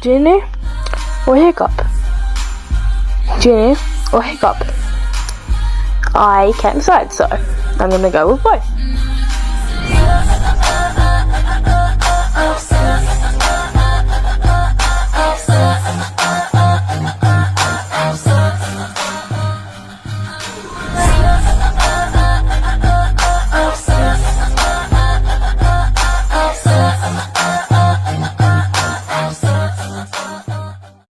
Ginny or Hiccup? Ginny or Hiccup? I can't decide, so I'm gonna go with both.